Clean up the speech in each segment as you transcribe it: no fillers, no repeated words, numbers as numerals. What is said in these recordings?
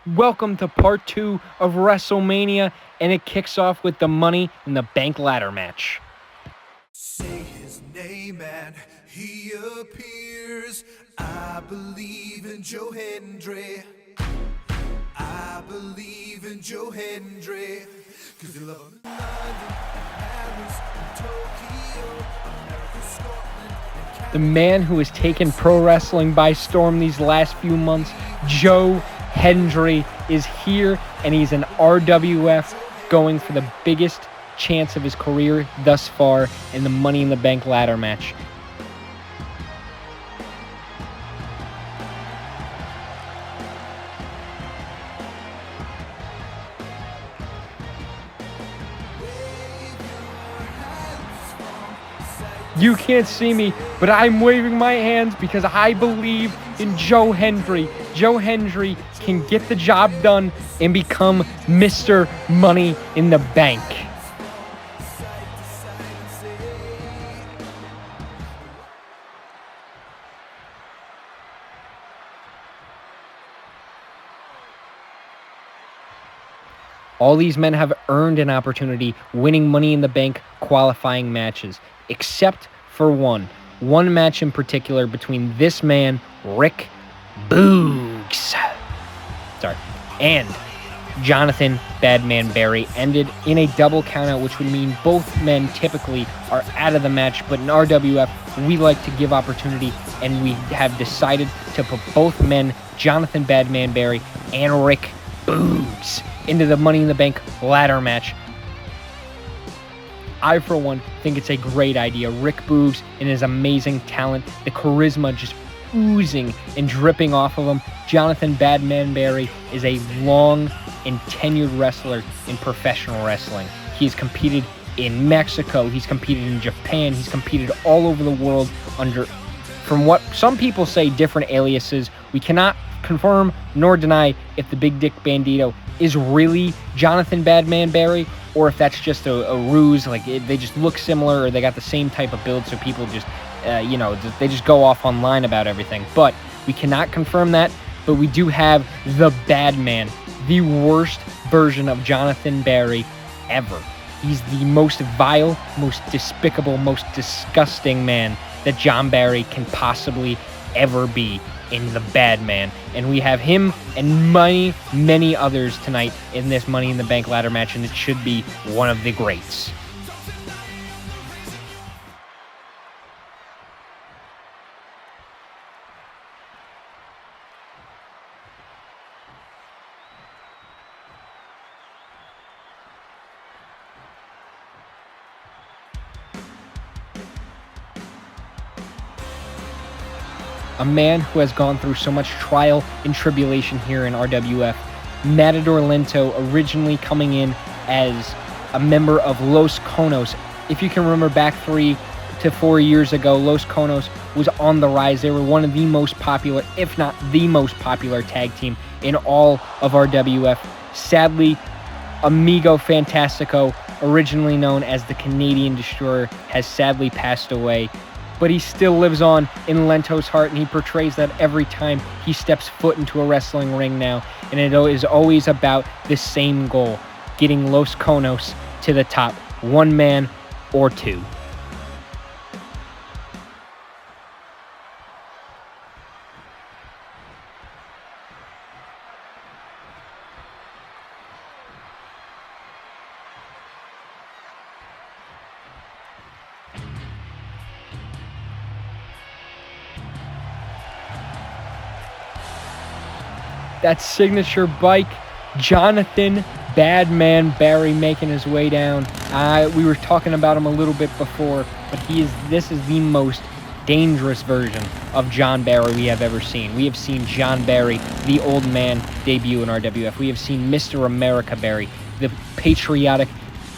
Welcome to part 2 of WrestleMania, and it kicks off with the Money in the Bank ladder match. Say his name and he appears. I believe in Joe Hendry. I believe in Joe Hendry. Cause you love him in London, Paris, Tokyo, America, Scotland, and Canada. The man who has taken pro wrestling by storm these last few months, Joe Hendry, is here, and he's an RwF going for the biggest chance of his career thus far in the Money in the Bank ladder match. You can't see me, but I'm waving my hands because I believe in Joe Hendry. Joe Hendry can get the job done and become Mr. Money in the Bank. All these men have earned an opportunity winning Money in the Bank qualifying matches, except for one match in particular between this man, Rick Boogs, and Johnathan "BADMAN" Barry, ended in a double countout, which would mean both men typically are out of the match, but in RwF, we like to give opportunity, and we have decided to put both men, Johnathan "BADMAN" Barry and Rick Boogs, into the Money in the Bank ladder match. I, for one, think it's a great idea. Rick Boogs and his amazing talent, the charisma just oozing and dripping off of him. Johnathan "BADMAN" Barry is a long and tenured wrestler in professional wrestling. He's competed in Mexico, he's competed in Japan, he's competed all over the world under, from what some people say, different aliases. We cannot confirm nor deny if the Big Dick Bandito is really Johnathan "BADMAN" Barry, or if that's just a ruse, like they just look similar, or they got the same type of build, so people just, they just go off online about everything. But we cannot confirm that, but we do have the BADMAN, the worst version of Johnathan Barry ever. He's the most vile, most despicable, most disgusting man that John Barry can possibly ever be in the BADMAN. And we have him and many, many others tonight in this Money in the Bank ladder match, and it should be one of the greats. A man who has gone through so much trial and tribulation here in RwF. Matedor Lento, originally coming in as a member of Los Conos. If you can remember back 3 to 4 years ago, Los Conos was on the rise. They were one of the most popular, if not the most popular tag team in all of RwF. Sadly, Amigo Fantastico, originally known as the Canadian Destroyer, has sadly passed away. But he still lives on in Lento's heart, and he portrays that every time he steps foot into a wrestling ring now. And it is always about the same goal, getting Los Conos to the top, one man or two. That signature bike, Johnathan "BADMAN" Barry making his way down. We were talking about him a little bit before, but this is the most dangerous version of John Barry we have ever seen. We have seen John Barry, the old man, debut in RwF. We have seen Mr. America Barry, the patriotic,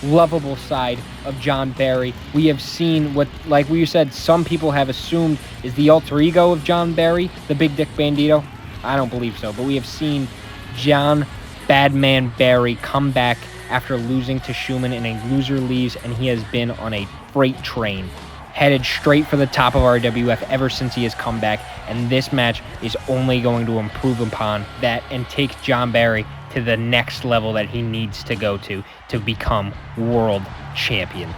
lovable side of John Barry. We have seen what, like we said, some people have assumed is the alter ego of John Barry, the Big Dick Bandito. I don't believe so, but we have seen John "BADMAN" Barry come back after losing to Schumann in a loser leaves, and he has been on a freight train headed straight for the top of RWF ever since he has come back, and this match is only going to improve upon that and take John Barry to the next level that he needs to go to become world champion.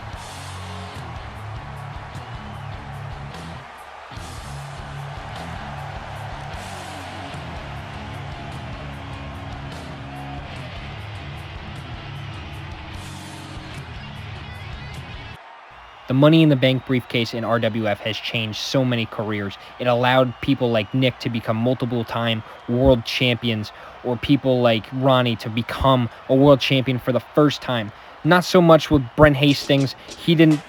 The Money in the Bank briefcase in RWF has changed so many careers. It allowed people like Nick to become multiple-time world champions, or people like Ronnie to become a world champion for the first time. Not so much with Brent Hastings. He didn't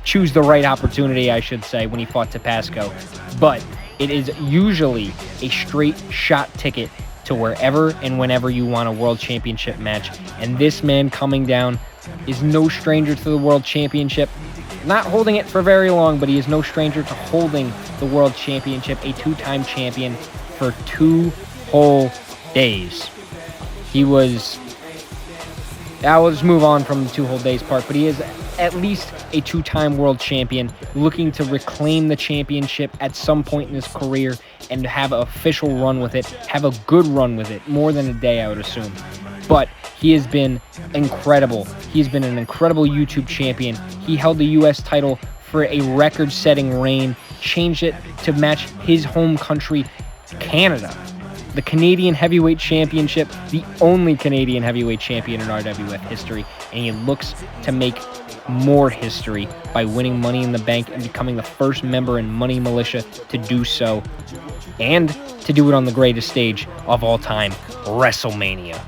choose the right opportunity, I should say, when he fought Tapasco. But it is usually a straight shot ticket to wherever and whenever you want a world championship match. And this man coming down is no stranger to the world championship. Not holding it for very long, but he is no stranger to holding the world championship, a two-time champion, for 2 whole days. I'll just move on from the 2 whole days part, but he is at least a 2-time world champion, looking to reclaim the championship at some point in his career and have an official run with it, have a good run with it, more than a day, I would assume. But he has been incredible. He's been an incredible YouTube champion. He held the U.S. title for a record-setting reign, changed it to match his home country, Canada. The Canadian Heavyweight Championship, the only Canadian Heavyweight Champion in RWF history, and he looks to make more history by winning Money in the Bank and becoming the first member in Money Militia to do so, and to do it on the greatest stage of all time, WrestleMania.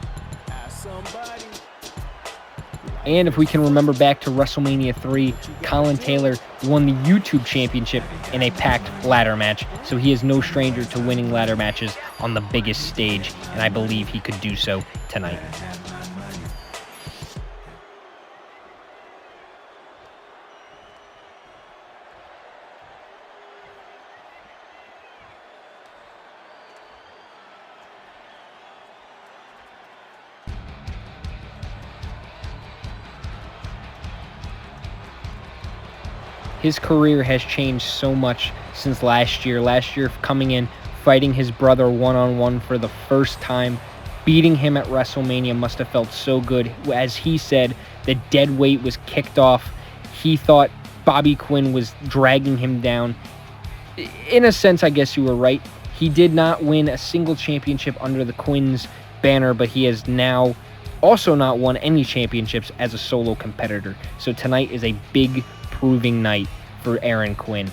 And if we can remember back to WrestleMania 3, Colin Taylor won the YouTube Championship in a packed ladder match, so he is no stranger to winning ladder matches on the biggest stage, and I believe he could do so tonight. His career has changed so much since last year. Last year, coming in, fighting his brother one-on-one for the first time, beating him at WrestleMania must have felt so good. As he said, the dead weight was kicked off. He thought Bobby Quinn was dragging him down. In a sense, I guess you were right. He did not win a single championship under the Quinn's banner, but he has now also not won any championships as a solo competitor. So tonight is a big proving night for Aaron Quinn.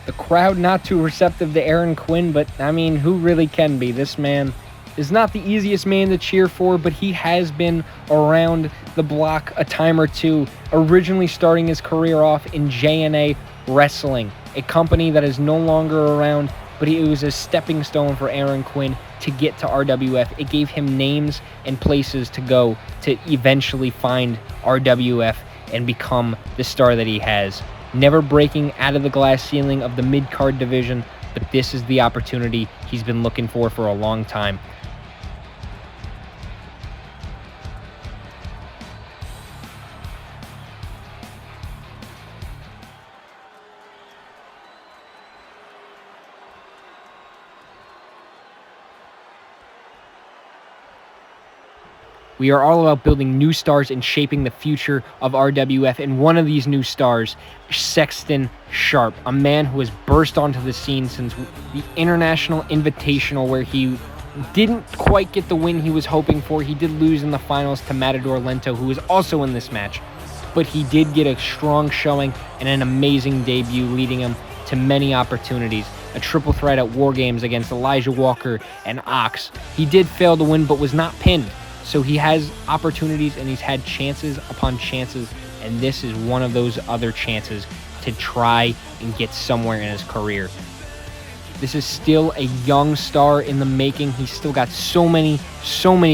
The crowd not too receptive to Aaron Quinn, but I mean, who really can be? This man is not the easiest man to cheer for, but he has been around the block a time or two, originally starting his career off in JNA Wrestling, a company that is no longer around, but it was a stepping stone for Aaron Quinn to get to RWF. It gave him names and places to go to eventually find RWF and become the star that he has. Never breaking out of the glass ceiling of the mid-card division, but this is the opportunity he's been looking for a long time. We are all about building new stars and shaping the future of RWF, and one of these new stars, Sexton Sharpe, a man who has burst onto the scene since the International Invitational, where he didn't quite get the win he was hoping for. He did lose in the finals to Matedor Lento, who was also in this match, but he did get a strong showing and an amazing debut, leading him to many opportunities. A triple threat at War Games against Elijah Walker and Ox. He did fail to win, but was not pinned. So he has opportunities and he's had chances upon chances, and this is one of those other chances to try and get somewhere in his career. This is still a young star in the making. He's still got so many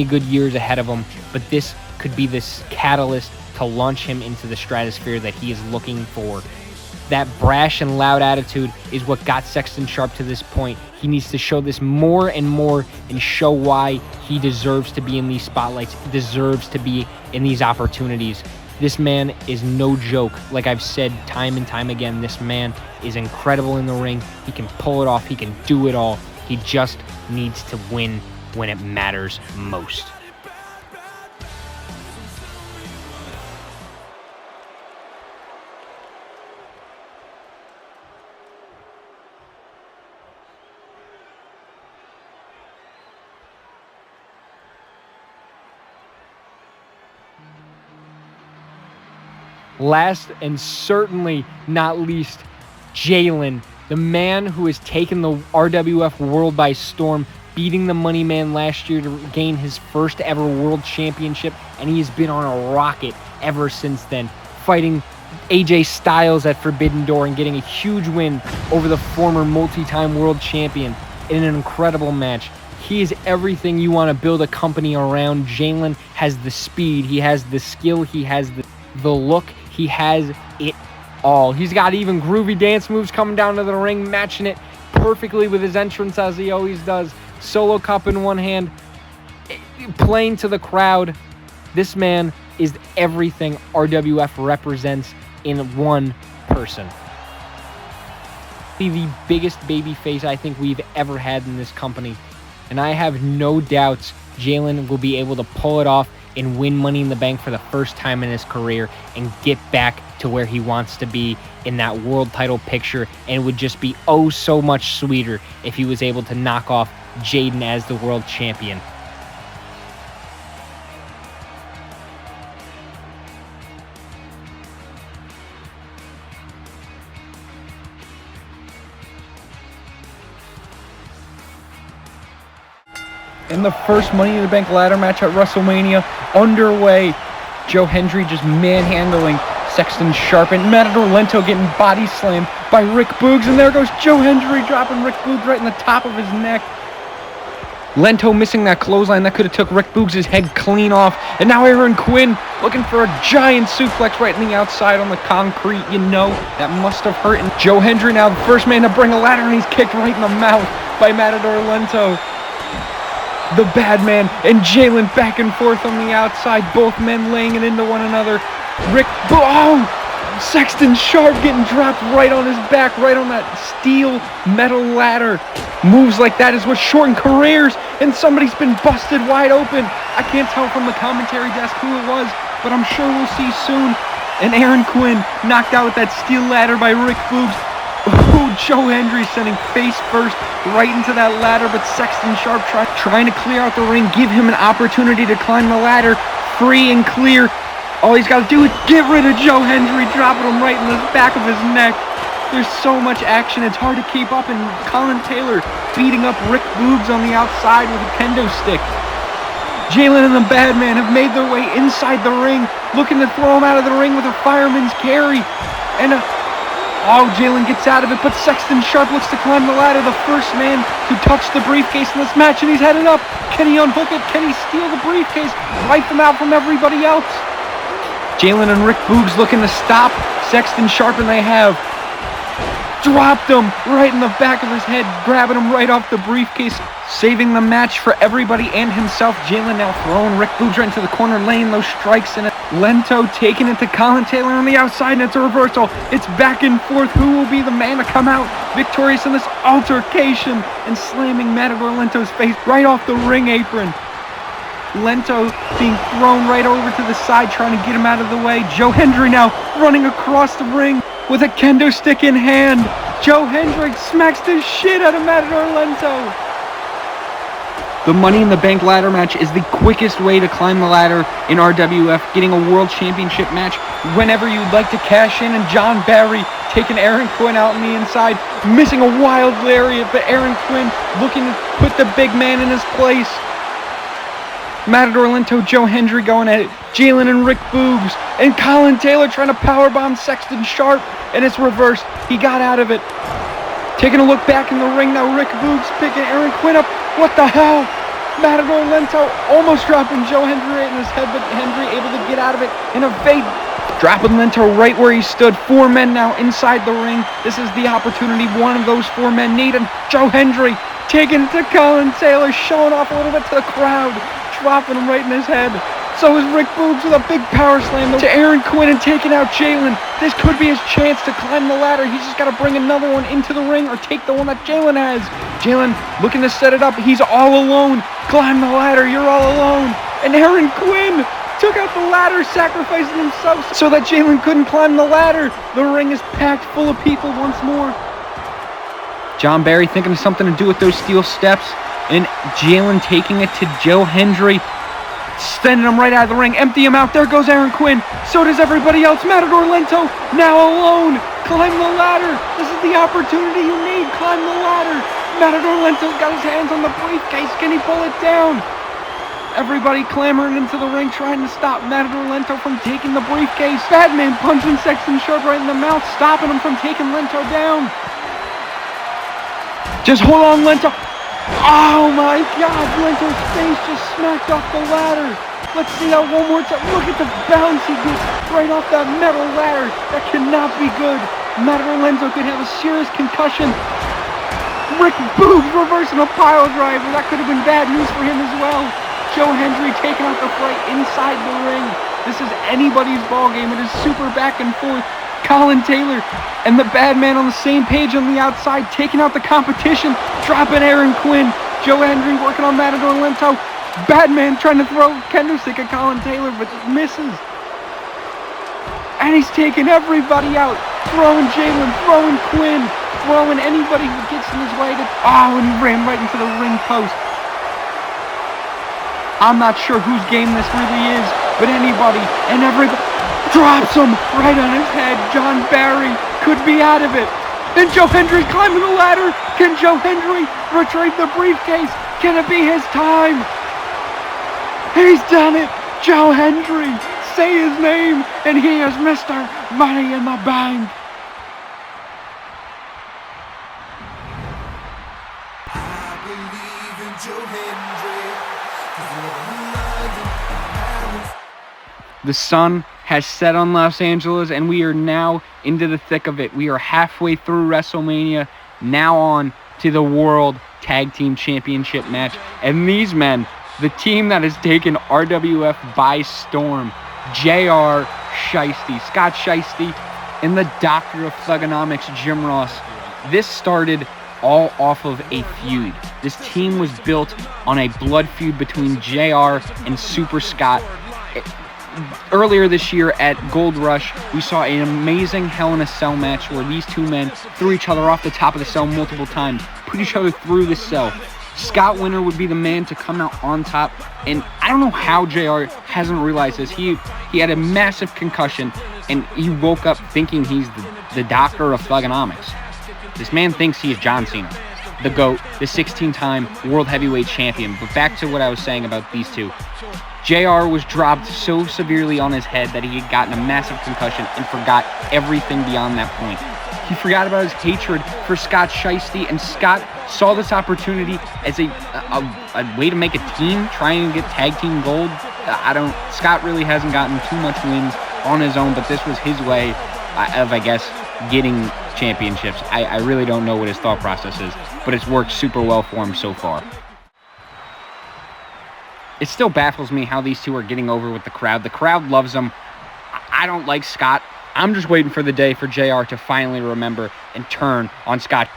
good years ahead of him, but this could be this catalyst to launch him into the stratosphere that he is looking for. That brash and loud attitude is what got Sexton Sharpe to this point. He needs to show this more and more and show why he deserves to be in these spotlights, deserves to be in these opportunities. This man is no joke. Like I've said time and time again, this man is incredible in the ring. He can pull it off. He can do it all. He just needs to win when it matters most. Last and certainly not least, Jaylan, the man who has taken the RWF world by storm, beating the Money Man last year to gain his first ever world championship, and he has been on a rocket ever since then, fighting AJ Styles at Forbidden Door and getting a huge win over the former multi-time world champion in an incredible match. He is everything you want to build a company around. Jaylan has the speed, he has the skill, he has the look, he has it all. He's got even groovy dance moves coming down to the ring, matching it perfectly with his entrance as he always does. Solo cup in one hand, playing to the crowd. This man is everything RWF represents in one person. The biggest babyface I think we've ever had in this company. And I have no doubts Jaylan will be able to pull it off and win Money in the Bank for the first time in his career and get back to where he wants to be in that world title picture. And it would just be oh so much sweeter if he was able to knock off Jaden as the world champion. In the first Money in the Bank ladder match at WrestleMania underway, Hendry just manhandling Sexton Sharpe, and Matedor Lento getting body slammed by Rick Boogs, and there goes Hendry dropping Rick Boogs right in the top of his neck. Lento missing that clothesline that could have took Rick Boogs' head clean off, and now Quinn looking for a giant suplex right in the outside on the concrete. You know, that must have hurt. And Hendry now the first man to bring a ladder, and he's kicked right in the mouth by Matedor Lento. The Badman and Jaylan back and forth on the outside, both men laying it into one another. Sexton Sharpe getting dropped right on his back, right on that steel metal ladder. Moves like that is what shorten careers, and somebody's been busted wide open. I can't tell from the commentary desk who it was, but I'm sure we'll see soon. And Quinn knocked out with that steel ladder by Rick Boogs. Hendry sending face first right into that ladder, but Sexton Sharpe trying to clear out the ring, give him an opportunity to climb the ladder free and clear. All he's got to do is get rid of Hendry, dropping him right in the back of his neck. There's so much action, it's hard to keep up, and Colin Taylor beating up Rick Boogs on the outside with a kendo stick. Jaylan and the Badman have made their way inside the ring, looking to throw him out of the ring with a fireman's carry. And Jaylan gets out of it, but Sexton Sharpe looks to climb the ladder, the first man to touch the briefcase in this match, and he's headed up. Can he unhook it? Can he steal the briefcase? Wipe them out from everybody else? Jaylan and Rick Boogs looking to stop Sexton Sharpe, and they have. Dropped him right in the back of his head, grabbing him right off the briefcase, saving the match for everybody and himself. Jaylan now throwing Rick Boogs right into the corner, laying those strikes in it. Lento taking it to Colin Taylor on the outside, and it's a reversal. It's back and forth. Who will be the man to come out victorious in this altercation? And slamming Matedor Lento's face right off the ring apron. Lento being thrown right over to the side, trying to get him out of the way. Hendry now running across the ring with a kendo stick in hand. Hendry smacks the shit out of Matedor Lento. The Money in the Bank ladder match is the quickest way to climb the ladder in RWF, getting a world championship match whenever you'd like to cash in. And John Barry taking Quinn out on the inside, missing a wild lariat, but Quinn looking to put the big man in his place. Matedor Lento, Hendry going at it. Jaylan and Rick Boogs, and Colin Taylor trying to powerbomb Sexton Sharpe, and it's reversed. He got out of it. Taking a look back in the ring now, Rick Boogs picking Quinn up. What the hell? Matedor Lento almost dropping Hendry right in his head, but Hendry able to get out of it and evade Dropping Lento right where he stood. 4 men now inside the ring. This is the opportunity one of those 4 men need. And Joe Hendry taking it to Colin Taylor, showing off a little bit to the crowd, dropping him right in his head. So is Rick Boogs with a big power slam to Aaron Quinn and taking out Jaylan. This could be his chance to climb the ladder. He's just got to bring another one into the ring or take the one that Jaylan has. Jaylan looking to set it up. He's all alone. Climb the ladder. You're all alone. And Aaron Quinn took out the ladder, sacrificing himself so that Jaylan couldn't climb the ladder. The ring is packed full of people once more. John Barry thinking of something to do with those steel steps. And Jaylan taking it to Joe Hendry. Sending him right out of the ring. Empty him out. There goes Aaron Quinn. So does everybody else. Matedor Lento now alone. Climb the ladder. This is the opportunity you need. Climb the ladder. Matedor Lento's got his hands on the briefcase. Can he pull it down? Everybody clamoring into the ring trying to stop Matedor Lento from taking the briefcase. BADMAN punching Sexton Sharpe right in the mouth, stopping him from taking Lento down. Just hold on, Lento. Oh my God, Lento's face just smacked off the ladder. Let's see that one more time. Look at the bounce he gets right off that metal ladder. That cannot be good. Matedor Lento could have a serious concussion. Rick Boogs reversing a pile driver. That could have been bad news for him as well. Joe Hendry taking out the fight inside the ring. This is anybody's ball game. It is super back and forth. Colin Taylor and the BADMAN on the same page on the outside, taking out the competition, dropping Aaron Quinn. Joe Hendry working on Matedor Lento. BADMAN trying to throw candlestick at Colin Taylor, but misses. And he's taking everybody out, throwing Jaylan, throwing Quinn, throwing anybody who gets in his way. And he ran right into the ring post. I'm not sure whose game this really is, but anybody and everybody drops him right on his head. John Barry could be out of it. And Joe Hendry climbing the ladder. Can Joe Hendry retrieve the briefcase? Can it be his time? He's done it. Joe Hendry. Say his name, and he is Mr. Money in the Bank. I believe in Joe Hendry. The sun has set on Los Angeles, and we are now into the thick of it. We are halfway through WrestleMania, now on to the World Tag Team Championship match. And these men, the team that has taken RwF by storm, JR Shiesty, Scott Shiesty, and the Doctor of Thugonomics, Jim Ross. This started all off of a feud. This team was built on a blood feud between JR and Super Scott. Earlier this year at Gold Rush, we saw an amazing Hell in a Cell match where these two men threw each other off the top of the cell multiple times, put each other through the cell. Scott Winter would be the man to come out on top, and I don't know how JR hasn't realized this. He had a massive concussion, and he woke up thinking he's the Doctor of Thugonomics. This man thinks he is John Cena, the GOAT, the 16-time World Heavyweight Champion. But back to what I was saying about these two. JR was dropped so severely on his head that he had gotten a massive concussion and forgot everything beyond that point. He forgot about his hatred for Scott Shiesty, and Scott saw this opportunity as a way to make a team, trying to get tag team gold. Scott really hasn't gotten too much wins on his own, but this was his way of, I guess, getting championships. I really don't know what his thought process is, but it's worked super well for him so far. It still baffles me how these two are getting over with the crowd. The crowd loves them. I don't like Scott. I'm just waiting for the day for JR to finally remember and turn on Scott.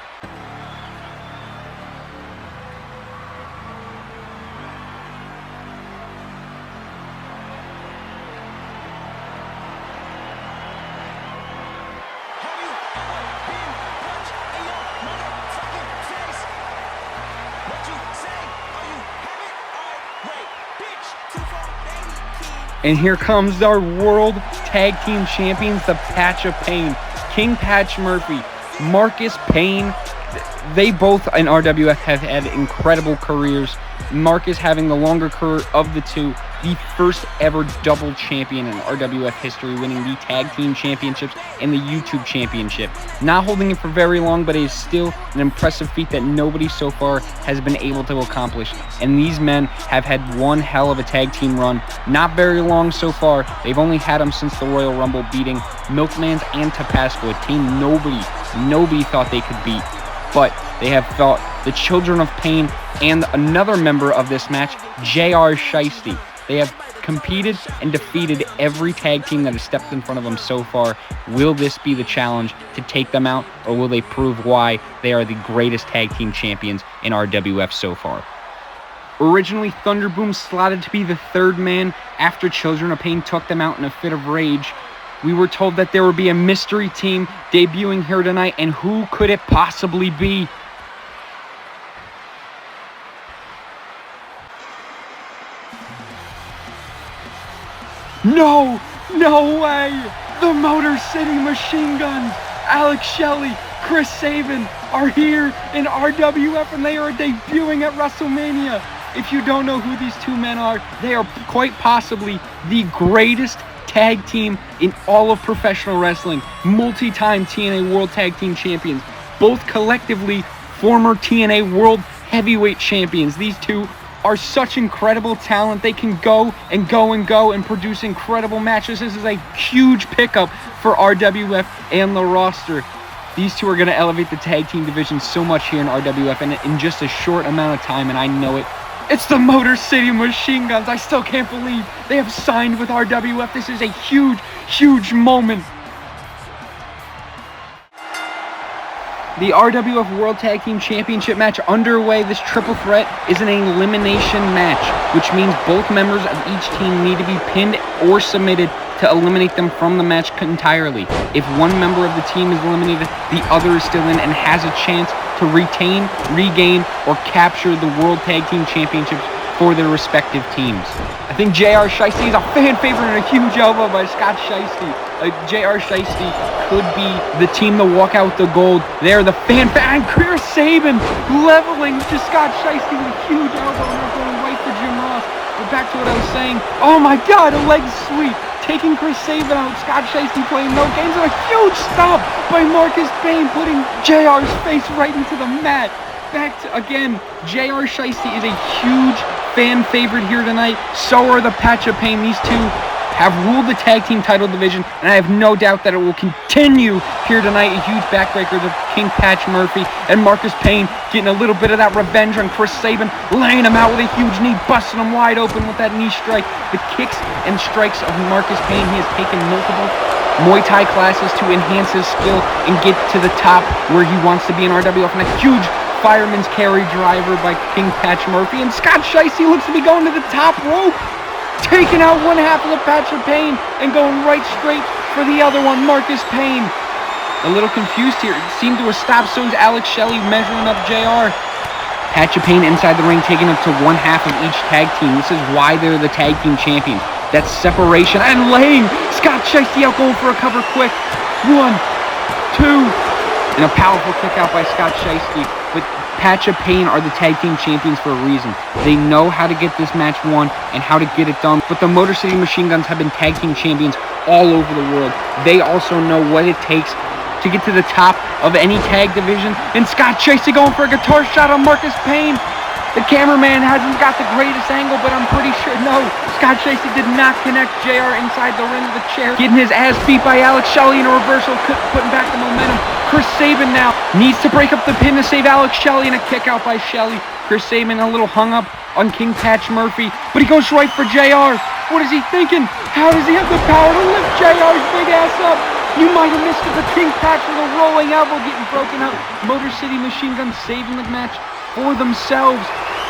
And here comes our World Tag Team Champions, the Patch of Payne. King Patch Murphy, Marcus Payne. They both in RwF have had incredible careers. Marcus having the longer career of the two. the first ever double champion in RWF history, winning the Tag Team Championships and the YouTube Championship. Not holding it for very long, but it is still an impressive feat that nobody so far has been able to accomplish. And these men have had one hell of a tag team run. Not very long so far. They've only had them since the Royal Rumble, beating Milkmans and Tabasco, a team nobody thought they could beat. But they have fought the Children of Payne and another member of this match, JR Shiesty. They have competed and defeated every tag team that has stepped in front of them so far. Will this be the challenge to take them out, or will they prove why they are the greatest tag team champions in RWF so far? Originally, Thunderboom slotted to be the third man after Children of Payne took them out in a fit of rage. We were told that there would be a mystery team debuting here tonight, and who could it possibly be? No way! The Motor City Machine Guns, Alex Shelley, Chris Sabin are here in RWF, and they are debuting at WrestleMania. If you don't know who these two men are, they are quite possibly the greatest tag team in all of professional wrestling. Multi-time TNA World Tag Team Champions. Both collectively former TNA World Heavyweight Champions. These two are such incredible talent. They can go and produce incredible matches. This is a huge pickup for RWF and the roster. These two are going to elevate the tag team division so much here in RWF, and in just a short amount of time, and I know it. It's the Motor City Machine Guns. I still can't believe they have signed with RWF. This is a huge moment. The RWF World Tag Team Championship match underway. This triple threat is an elimination match, which means both members of each team need to be pinned or submitted to eliminate them from the match entirely. If one member of the team is eliminated, the other is still in and has a chance to retain, regain, or capture the World Tag Team Championships for their respective teams. I think JR Shiesty is a fan favorite and a huge elbow by Scott Shiesty. JR Shiesty could be the team to walk out with the gold. They're the fan and Chris Sabin leveling to Scott Shiesty with a huge elbow, and they're going right for Jim Ross. But back to what I was saying. Oh my God, a leg sweep. Taking Chris Sabin out, Scott Shiesty playing no games, and a huge stop by Marcus Payne, putting JR's face right into the mat. Back to, again, JR Shiesty is a huge fan favorite here tonight. So are the Patch of Payne. These two have ruled the tag team title division, and I have no doubt that it will continue here tonight. A huge backbreaker to King Patch Murphy, and Marcus Payne getting a little bit of that revenge on Chris Sabin, laying him out with a huge knee, busting him wide open with that knee strike. The kicks and strikes of Marcus Payne. He has taken multiple Muay Thai classes to enhance his skill and get to the top where he wants to be in RWF, and a huge fireman's carry driver by King Patch Murphy, and Scott Shiesty looks to be going to the top rope, taking out one half of the Patch of Payne and going right straight for the other one, Marcus Payne. A little confused here. It seemed to have stopped, so is Alex Shelley measuring up JR. Patch of Payne inside the ring, taking up to one half of each tag team. This is why they're the tag team champions. That's separation, and laying Scott Shiesty out, going for a cover quick. 1, 2, and a powerful kick out by Scott Shiesty. But Patch of Payne are the tag team champions for a reason. They know how to get this match won and how to get it done. But the Motor City Machine Guns have been tag team champions all over the world. They also know what it takes to get to the top of any tag division. And Scott Shiesty going for a guitar shot on Marcus Payne. The cameraman hasn't got the greatest angle, but I'm pretty sure, no, Scott Shiesty did not connect JR inside the ring of the chair. Getting his ass beat by Alex Shelley in a reversal, putting back the momentum. Chris Sabin now needs to break up the pin to save Alex Shelley, and a kick out by Shelley. Chris Sabin a little hung up on King Patch Murphy, but he goes right for JR. What is he thinking? How does he have the power to lift JR's big ass up? You might have missed it, but King Patch with a rolling elbow getting broken out. Motor City Machine Guns saving the match for themselves,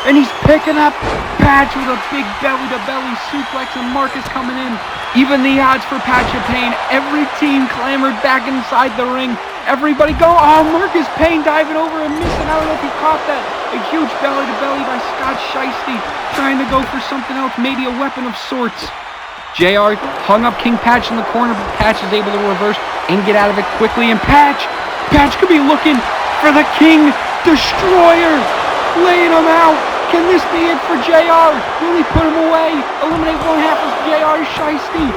and he's picking up Patch with a big belly-to-belly suplex, and Marcus coming in. Even the odds for Patch of Payne. Every team clamored back inside the ring. Everybody go, oh, Marcus Payne diving over and missing. I don't know if he caught that. A huge belly-to-belly by Scott Shiesty, trying to go for something else, maybe a weapon of sorts. JR hung up King Patch in the corner, but Patch is able to reverse and get out of it quickly, and Patch could be looking for the King Destroyer, laying him out. Can this be it for JR? Will he put him away? Eliminate one half of JR Shiesty.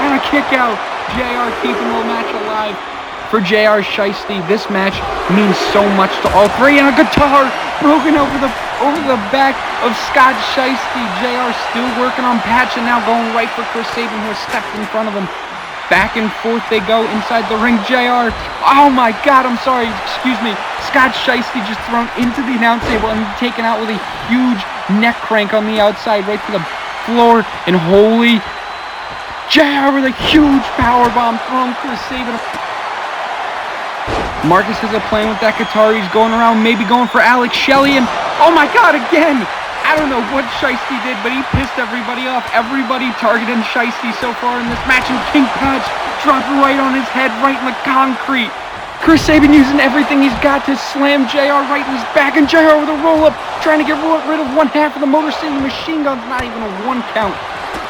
And a kick out. JR keeping the match alive. For JR Shiesty, this match means so much to all three. And a guitar broken over the back of Scott Shiesty. JR still working on Patch and now going right for Chris Sabin, who has stepped in front of him. Back and forth they go inside the ring. JR, oh my God, I'm sorry, excuse me. Scott Shiesty just thrown into the announce table and taken out with a huge neck crank on the outside right to the floor. And holy, JR with a huge power bomb thrown Chris Sabin. Marcus is playing with that guitar. He's going around, maybe going for Alex Shelley. And oh my God, again! I don't know what Shiesty did, but he pissed everybody off. Everybody targeting Shiesty so far in this match. And King Patch dropped right on his head, right in the concrete. Chris Sabin using everything he's got to slam JR right in his back. And JR with a roll-up, trying to get rid of one half of the Motor City Machine Guns. Not even a one count.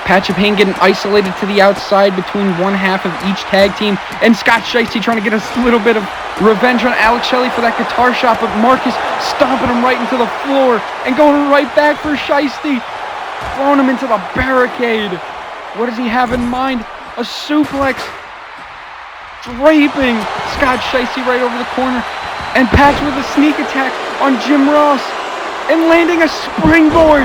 Patch of Payne getting isolated to the outside between one half of each tag team. And Scott Shiesty trying to get a little bit of revenge on Alex Shelley for that guitar shot. But Marcus stomping him right into the floor and going right back for Shiesty. Throwing him into the barricade. What does he have in mind? A suplex. Draping Scott Shiesty right over the corner. And Patch with a sneak attack on Jim Ross. And landing a springboard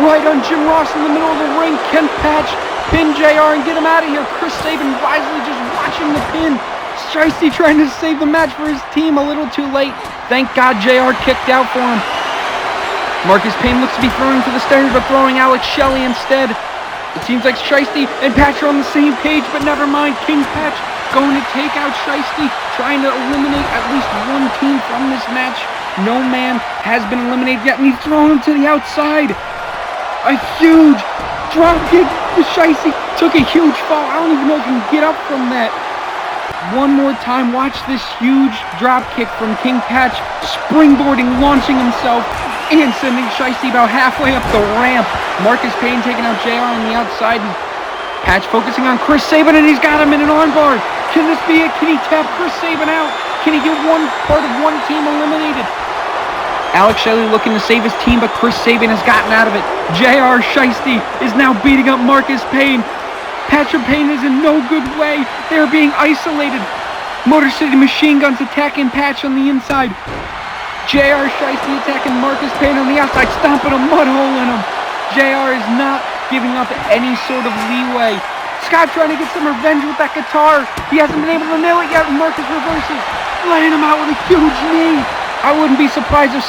right on Jim Ross in the middle of the ring. Can Patch pin JR and get him out of here? Chris Sabin wisely just watching the pin. Shiesty trying to save the match for his team, a little too late. Thank God JR kicked out for him. Marcus Payne looks to be thrown into the stairs, but throwing Alex Shelley instead. It seems like Shiesty and Patch are on the same page, but never mind. King Patch going to take out Shiesty, trying to eliminate at least one team from this match. No man has been eliminated yet, and he's thrown him to the outside. A huge drop kick. Shiesty took a huge fall. I don't even know if he can get up from that. One more time, watch this huge drop kick from King Patch, springboarding, launching himself, and sending Shiesty about halfway up the ramp. Marcus Payne taking out JR on the outside. And Patch focusing on Chris Sabin, and he's got him in an armbar. Can this be it? Can he tap Chris Sabin out? Can he get one part of one team eliminated? Alex Shelley looking to save his team, but Chris Sabin has gotten out of it. JR Shiesty is now beating up Marcus Payne. Patch of Payne is in no good way. They are being isolated. Motor City Machine Guns attacking Patch on the inside. JR Shiesty attacking Marcus Payne on the outside, stomping a mud hole in him. JR is not giving up any sort of leeway. Scott trying to get some revenge with that guitar. He hasn't been able to nail it yet. Marcus reverses, laying him out with a huge knee. I wouldn't be surprised if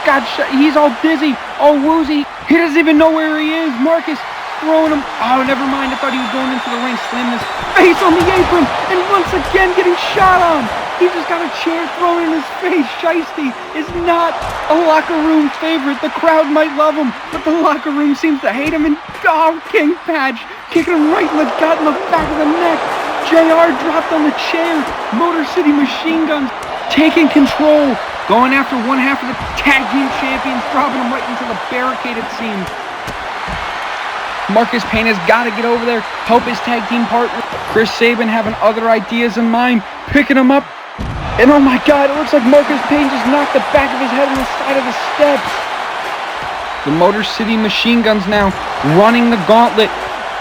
he's all dizzy, all woozy. He doesn't even know where he is. Marcus throwing him. Oh, never mind. I thought he was going into the ring, slamming his face on the apron, and once again getting shot on. He just got a chair thrown in his face. Shiesty is not a locker room favorite. The crowd might love him, but the locker room seems to hate him. And King Patch kicking him right in the gut, in the back of the neck. JR dropped on the chair. Motor City Machine Guns taking control. Going after one half of the tag team champions, dropping him right into the barricade, it seems. Marcus Payne has got to get over there, help his tag team partner. Chris Sabin having other ideas in mind, picking him up. And oh my God, it looks like Marcus Payne just knocked the back of his head on the side of the steps. The Motor City Machine Guns now running the gauntlet,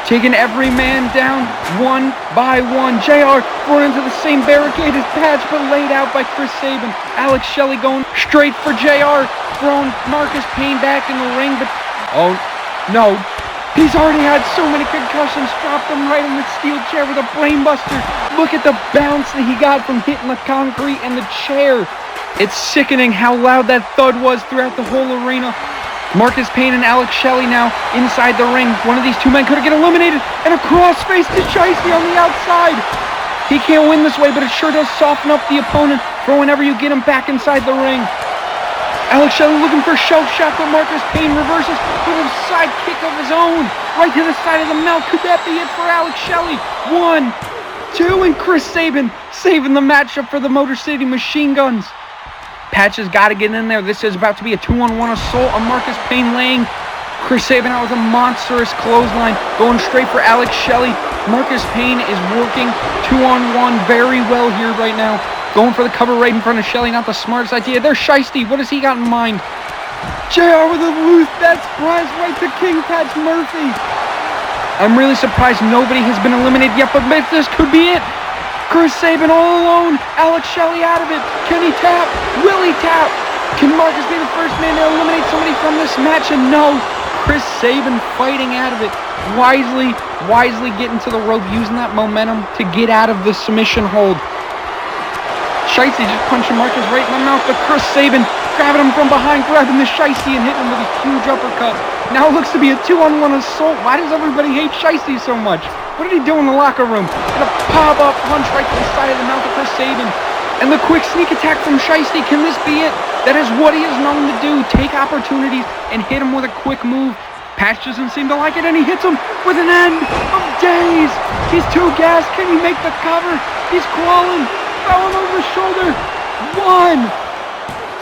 taking every man down one by one. JR thrown into the same barricade as Patch, but laid out by Chris Sabin. Alex Shelley going straight for JR, throwing Marcus Payne back in the ring, but oh no. He's already had so many concussions, dropped him right in the steel chair with a brainbuster. Look at the bounce that he got from hitting the concrete and the chair. It's sickening how loud that thud was throughout the whole arena. Marcus Payne and Alex Shelley now inside the ring. One of these two men could have get eliminated, and a crossface to Shiesty on the outside. He can't win this way, but it sure does soften up the opponent for whenever you get him back inside the ring. Alex Shelley looking for a shelf shot, but Marcus Payne reverses with a side kick of his own. Right to the side of the mouth. Could that be it for Alex Shelley? 1, 2, and Chris Sabin saving the matchup for the Motor City Machine Guns. Patch has got to get in there. This is about to be a 2-on-1 assault on Marcus Payne, laying Chris Sabin out with a monstrous clothesline, going straight for Alex Shelley. Marcus Payne is working 2-on-1 very well here right now. Going for the cover right in front of Shelley, not the smartest idea. There's Shiesty. What has he got in mind? JR with a loose death surprise right to King Patch Murphy. I'm really surprised nobody has been eliminated yet, but this could be it. Chris Sabin all alone. Alex Shelley out of it. Can he tap? Will he tap? Can Marcus be the first man to eliminate somebody from this match? And no, Chris Sabin fighting out of it. Wisely getting to the rope, using that momentum to get out of the submission hold. Shiesty just punching Marcus right in the mouth, but Chris Sabin grabbing him from behind, grabbing the Shiesty and hitting him with a huge uppercut. Now it looks to be a 2-on-1 assault. Why does everybody hate Shiesty so much? What did he do in the locker room? And a pop-up punch right to the side of the mouth of Chris Sabin. And the quick sneak attack from Shiesty. Can this be it? That is what he is known to do. Take opportunities and hit him with a quick move. Patch doesn't seem to like it, and he hits him with an end of days. He's too gassed. Can he make the cover? He's crawling. Throw him over the shoulder. 1,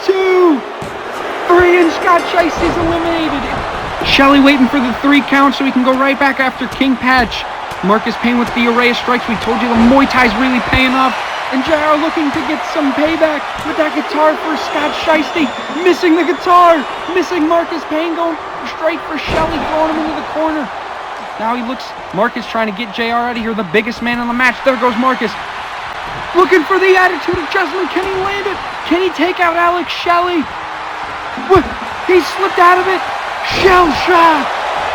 2, 3, and Scott Shiesty's eliminated. Shelley waiting for the 3 count so he can go right back after King Patch. Marcus Payne with the array of strikes. We told you the Muay Thai's really paying off. And JR looking to get some payback with that guitar for Scott Shiesty. Missing the guitar. Missing Marcus Payne, going straight for Shelley, throwing him into the corner. Now he looks, Marcus trying to get JR out of here, the biggest man in the match. There goes Marcus. Looking for the attitude adjustment. Can he land it? Can he take out Alex Shelley? He slipped out of it. Shell shock.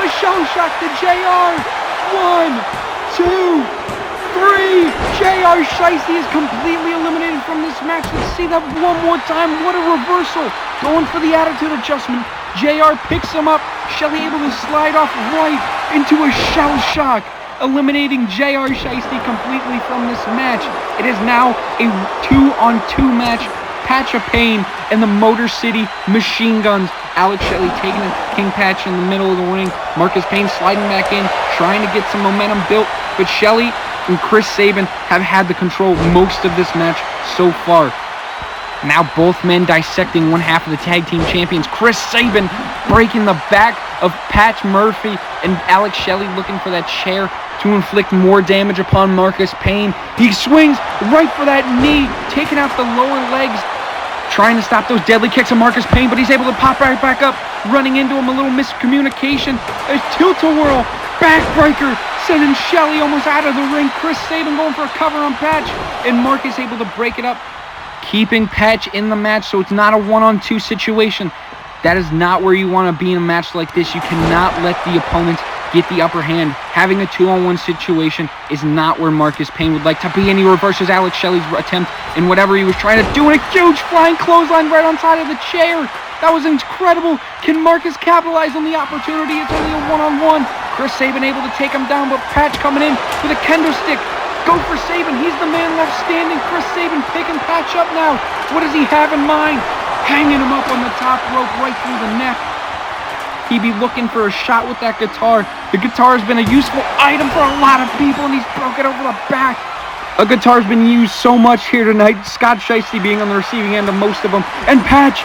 A shell shock to JR. 1, 2, 3. JR Shiesty is completely eliminated from this match. Let's see that one more time. What a reversal. Going for the attitude adjustment. JR picks him up. Shelley able to slide off right into a shell shock, eliminating JR Shiesty completely from this match. It is now a 2-on-2 match. Patch of Payne and the Motor City Machine Guns. Alex Shelley taking a King Patch in the middle of the ring. Marcus Payne sliding back in, trying to get some momentum built. But Shelley and Chris Sabin have had the control most of this match so far. Now both men dissecting one half of the tag team champions. Chris Sabin breaking the back of Patch Murphy, and Alex Shelley looking for that chair to inflict more damage upon Marcus Payne. He swings right for that knee, taking out the lower legs, trying to stop those deadly kicks of Marcus Payne, but he's able to pop right back up, running into him, a little miscommunication. There's tilt-a-whirl, backbreaker, sending Shelley almost out of the ring. Chris Sabin going for a cover on Patch, and Marcus able to break it up, keeping Patch in the match, so it's not a 1-on-2 situation. That is not where you want to be in a match like this. You cannot let the opponents get the upper hand. Having a 2-on-1 situation is not where Marcus Payne would like to be, and he reverses Alex Shelley's attempt in whatever he was trying to do, and a huge flying clothesline right on side of the chair. That was incredible. Can Marcus capitalize on the opportunity? It's only a 1-on-1. Chris Sabin able to take him down, but Patch coming in with a kendo stick. Go for Sabin. He's the man left standing. Chris Sabin picking Patch up now. What does he have in mind? Hanging him up on the top rope right through the neck. He'd be looking for a shot with that guitar. The guitar has been a useful item for a lot of people, and he's broke it over the back. A guitar's been used so much here tonight. Scott Shiesty being on the receiving end of most of them. And Patch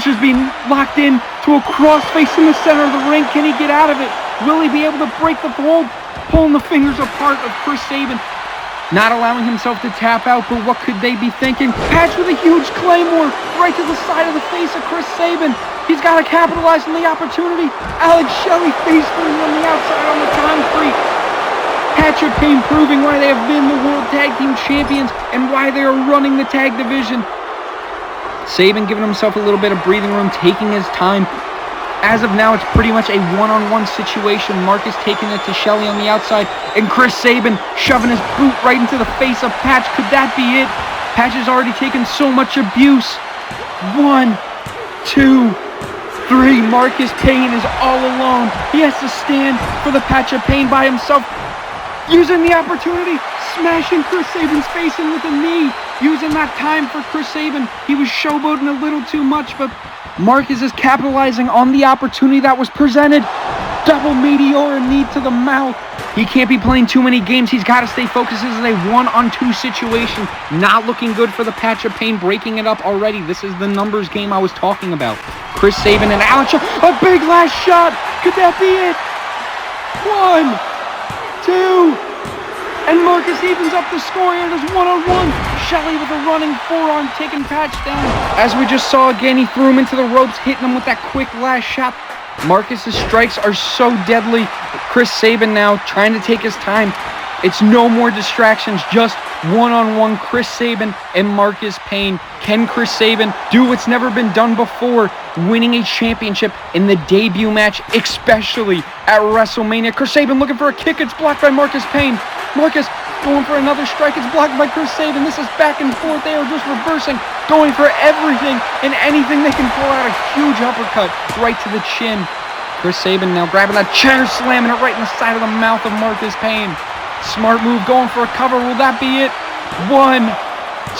is being locked in to a crossface in the center of the ring. Can he get out of it? Will he be able to break the hold? Pulling the fingers apart of Chris Sabin. Not allowing himself to tap out, but what could they be thinking? Patch with a huge claymore right to the side of the face of Chris Sabin. He's got to capitalize on the opportunity. Alex Shelley face first on the outside on the concrete. Patch of Payne proving why they have been the World Tag Team Champions and why they are running the tag division. Sabin giving himself a little bit of breathing room, taking his time. As of now, it's pretty much a 1-on-1 situation. Marcus taking it to Shelley on the outside, and Chris Sabin shoving his boot right into the face of Patch. Could that be it? Patch has already taken so much abuse. 1, 2, 3. Marcus Payne is all alone. He has to stand for the Patch of Payne by himself. Using the opportunity, smashing Chris Sabin's face in with a knee. Using that time for Chris Sabin. He was showboating a little too much, but Marcus is capitalizing on the opportunity that was presented. Double Matedor, knee to the mouth. He can't be playing too many games. He's got to stay focused. This is a 1-on-2 situation. Not looking good for the Patch of Payne, breaking it up already. This is the numbers game I was talking about. Chris Sabin and Alex, a big last shot. Could that be it? 1, 2, and Marcus evens up the score here. It is 1-on-1. Shelley with a running forearm, taking Patch down. As we just saw again, he threw him into the ropes, hitting him with that quick last shot. Marcus's strikes are so deadly. Chris Sabin now trying to take his time. It's no more distractions, just one-on-one Chris Sabin and Marcus Payne. Can Chris Sabin do what's never been done before, winning a championship in the debut match, especially at WrestleMania? Chris Sabin looking for a kick. It's blocked by Marcus Payne. Marcus going for another strike. It's blocked by Chris Sabin. This is back and forth. They are just reversing, going for everything and anything they can pull out. A huge uppercut right to the chin. Chris Sabin now grabbing that chair, slamming it right in the side of the mouth of Marcus Payne. Smart move, going for a cover. Will that be it? 1,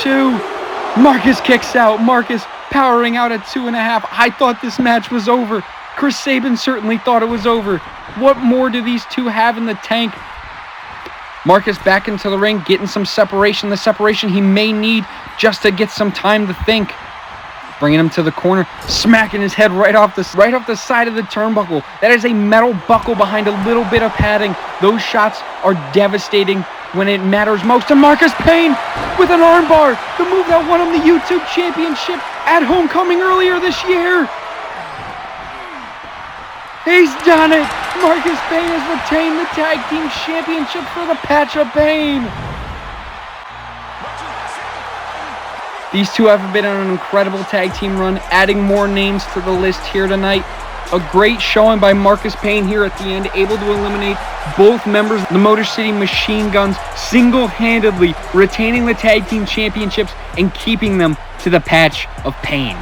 2. Marcus kicks out. Marcus powering out at 2.5. I thought this match was over. Chris Sabin certainly thought it was over. What more do these two have in the tank? Marcus back into the ring, getting some separation. The separation he may need just to get some time to think. Bringing him to the corner, smacking his head right off the side of the turnbuckle. That is a metal buckle behind a little bit of padding. Those shots are devastating when it matters most. And Marcus Payne with an armbar, the move that won him the YouTube Championship at Homecoming earlier this year. He's done it. Marcus Payne has retained the Tag Team Championship for the Patch of Payne. These two have been on an incredible tag team run, adding more names to the list here tonight. A great showing by Marcus Payne here at the end, able to eliminate both members of the Motor City Machine Guns single-handedly, retaining the tag team championships and keeping them to the Patch of Payne.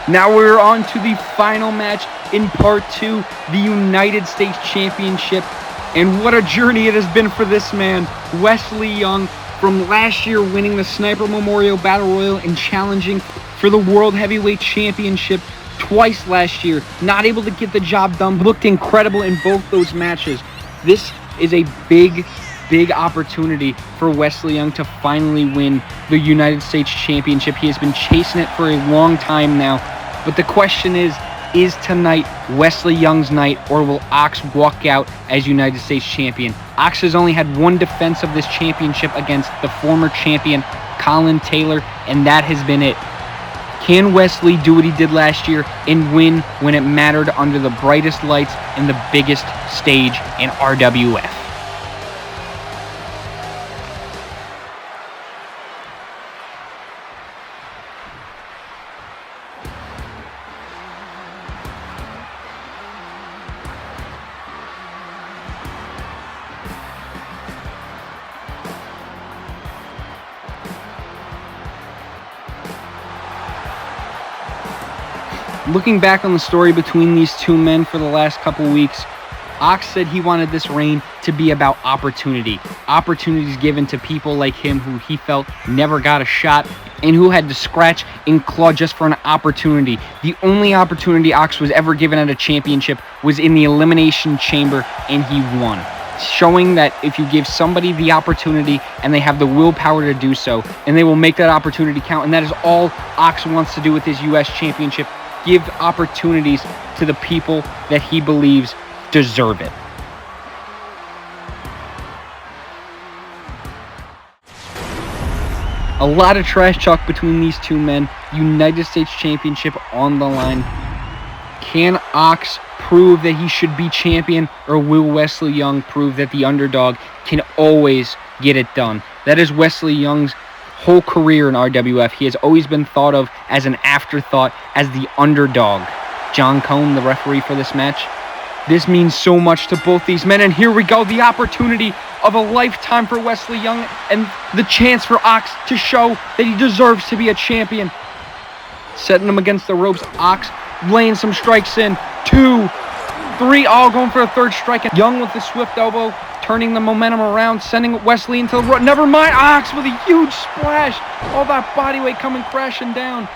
Now we're on to the final match in part 2, the United States Championship. And what a journey it has been for this man, Wesley Young, from last year winning the Sniper Memorial Battle Royal and challenging for the World Heavyweight Championship twice last year. Not able to get the job done, looked incredible in both those matches. This is a big opportunity for Wesley Young to finally win the United States Championship. He has been chasing it for a long time now. But the question is tonight Wesley Young's night, or will Ox walk out as United States Champion? Ox has only had one defense of this championship against the former champion, Colin Taylor, and that has been it. Can Wesley do what he did last year and win when it mattered under the brightest lights and the biggest stage in RwF? Looking back on the story between these two men for the last couple weeks, Ox said he wanted this reign to be about opportunity. Opportunities given to people like him who he felt never got a shot and who had to scratch and claw just for an opportunity. The only opportunity Ox was ever given at a championship was in the Elimination Chamber, and he won. Showing that if you give somebody the opportunity and they have the willpower to do so, and they will make that opportunity count, and that is all Ox wants to do with his U.S. Championship. Give opportunities to the people that he believes deserve it. A lot of trash talk between these two men. United States Championship on the line. Can Ox prove that he should be champion, or will Wesley Young prove that the underdog can always get it done? That is Wesley Young's whole career in RwF. He has always been thought of as an afterthought, as the underdog. John Cohn, the referee for this match. This means so much to both these men, and here we go, the opportunity of a lifetime for Wesley Young and the chance for Ox to show that he deserves to be a champion. Setting him against the ropes, Ox laying some strikes in. 2, 3, all going for a third strike. And Young with the swift elbow, turning the momentum around, sending Wesley into the rope. Never mind, Ox with a huge splash. All that body weight coming crashing down.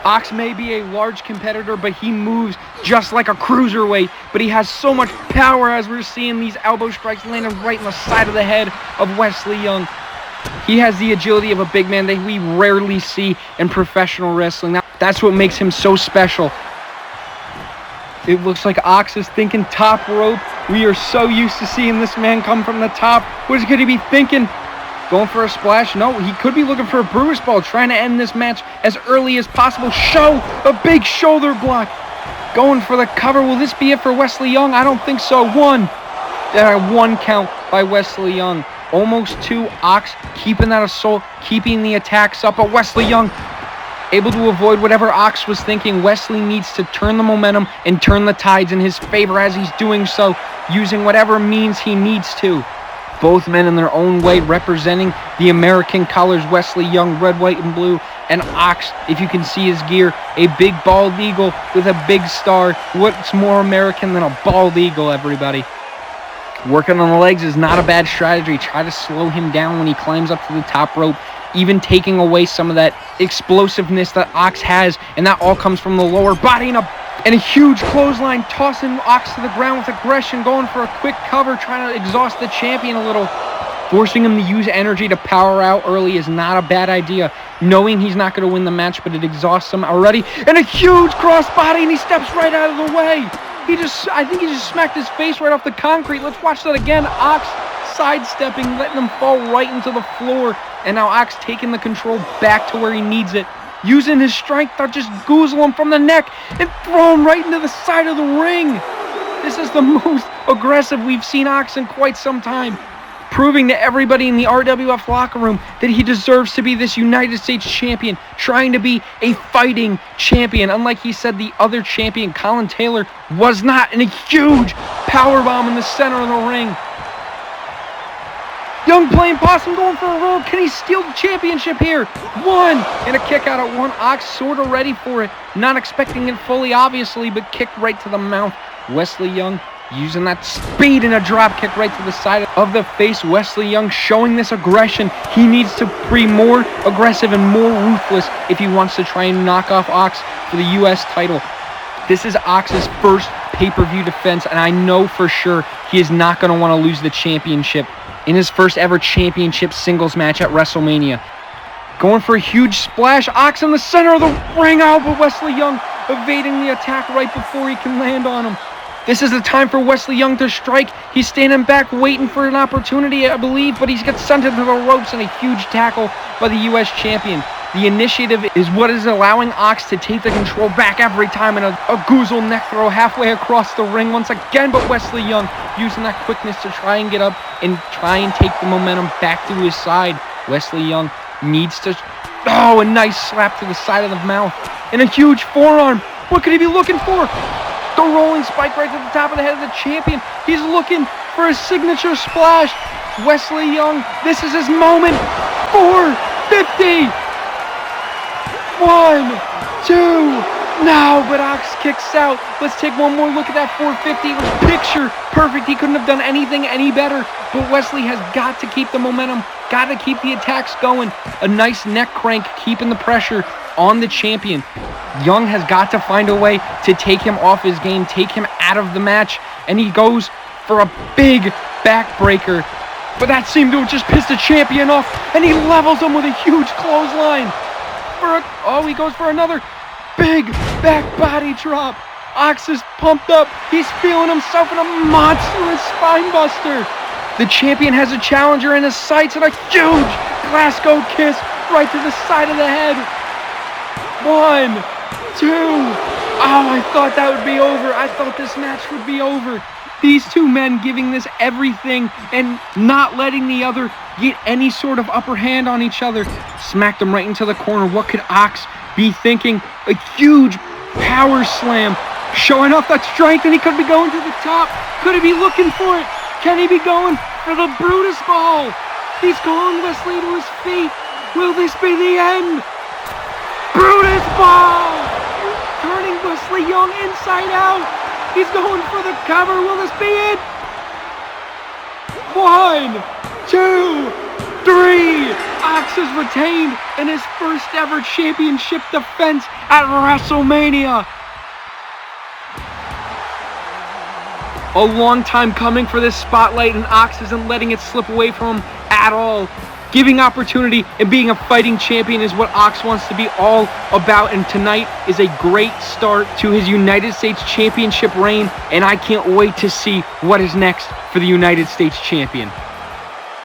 Ox may be a large competitor, but he moves just like a cruiserweight. But he has so much power, as we're seeing these elbow strikes landing right in the side of the head of Wesley Young. He has the agility of a big man that we rarely see in professional wrestling. Now, That's what makes him so special. It looks like Ox is thinking top rope. We are so used to seeing this man come from the top. What could he be thinking? Going for a splash? No, he could be looking for a Brewers ball, trying to end this match as early as possible. Show a big shoulder block. Going for the cover. Will this be it for Wesley Young? I don't think so. One count by Wesley Young. Almost two. Ox keeping that assault, keeping the attacks up. But Wesley Young able to avoid whatever Ox was thinking. Wesley needs to turn the momentum and turn the tides in his favor as he's doing so, using whatever means he needs to. Both men in their own way representing the American colors. Wesley Young, red, white, and blue. And Ox, if you can see his gear, a big bald eagle with a big star. What's more American than a bald eagle, everybody? Working on the legs is not a bad strategy. Try to slow him down when he climbs up to the top rope, even taking away some of that explosiveness that Ox has, and that all comes from the lower body. And a huge clothesline, tossing Ox to the ground with aggression, going for a quick cover, trying to exhaust the champion a little. Forcing him to use energy to power out early is not a bad idea, knowing he's not going to win the match, but it exhausts him already. And a huge crossbody, and he steps right out of the way. I think he just smacked his face right off the concrete. Let's watch that again. Ox sidestepping, letting him fall right into the floor. And now Ox taking the control back to where he needs it. Using his strength to just goozle him from the neck and throw him right into the side of the ring. This is the most aggressive we've seen Ox in quite some time. Proving to everybody in the RwF locker room that he deserves to be this United States champion, trying to be a fighting champion, unlike he said the other champion, Colin Taylor, was not. And a huge powerbomb in the center of the ring. Young playing possum, going for a roll. Can he steal the championship here? One, and a kick out at one. Ox sort of ready for it, not expecting it fully, obviously, but kicked right to the mouth. Wesley Young using that speed and a drop kick right to the side of the face. Wesley Young showing this aggression. He needs to be more aggressive and more ruthless if he wants to try and knock off Ox for the U.S. title. This is Ox's first pay-per-view defense, and I know for sure he is not going to want to lose the championship in his first ever championship singles match at WrestleMania. Going for a huge splash. Ox in the center of the ring out, but Wesley Young evading the attack right before he can land on him. This is the time for Wesley Young to strike. He's standing back waiting for an opportunity, I believe, but he gets sent into the ropes, and a huge tackle by the U.S. champion. The initiative is what is allowing Ox to take the control back every time, and a goozle neck throw halfway across the ring once again, but Wesley Young using that quickness to try and get up and try and take the momentum back to his side. Wesley Young needs to... Oh, a nice slap to the side of the mouth. And a huge forearm. What could he be looking for? The rolling spike right to the top of the head of the champion. He's looking for a signature splash. Wesley Young, this is his moment. 450. 1, 2, now, but Ox kicks out. Let's take one more look at that 450. It was picture perfect. He couldn't have done anything any better. But Wesley has got to keep the momentum, got to keep the attacks going. A nice neck crank, keeping the pressure on the champion. Young has got to find a way to take him off his game, take him out of the match, and he goes for a big backbreaker. But that seemed to have just pissed the champion off, and he levels him with a huge clothesline. He goes for another big back body drop. Ox is pumped up. He's feeling himself in a monstrous spine buster. The champion has a challenger in his sights, and a huge Glasgow kiss right to the side of the head. 1, 2. Oh, I thought that would be over. I thought this match would be over. These two men giving this everything and not letting the other get any sort of upper hand on each other. Smacked him right into the corner. What could Ox be thinking? A huge power slam. Showing off that strength, and he could be going to the top. Could he be looking for it? Can he be going for the Brutus ball? He's calling Wesley to his feet. Will this be the end? Brutus ball! Turning Wesley Young inside out. He's going for the cover. Will this be it? 1, 2, 3. Ox is retained in his first ever championship defense at WrestleMania. A long time coming for this spotlight, and Ox isn't letting it slip away from him at all. Giving opportunity and being a fighting champion is what Ox wants to be all about, and tonight is a great start to his United States Championship reign, and I can't wait to see what is next for the United States Champion.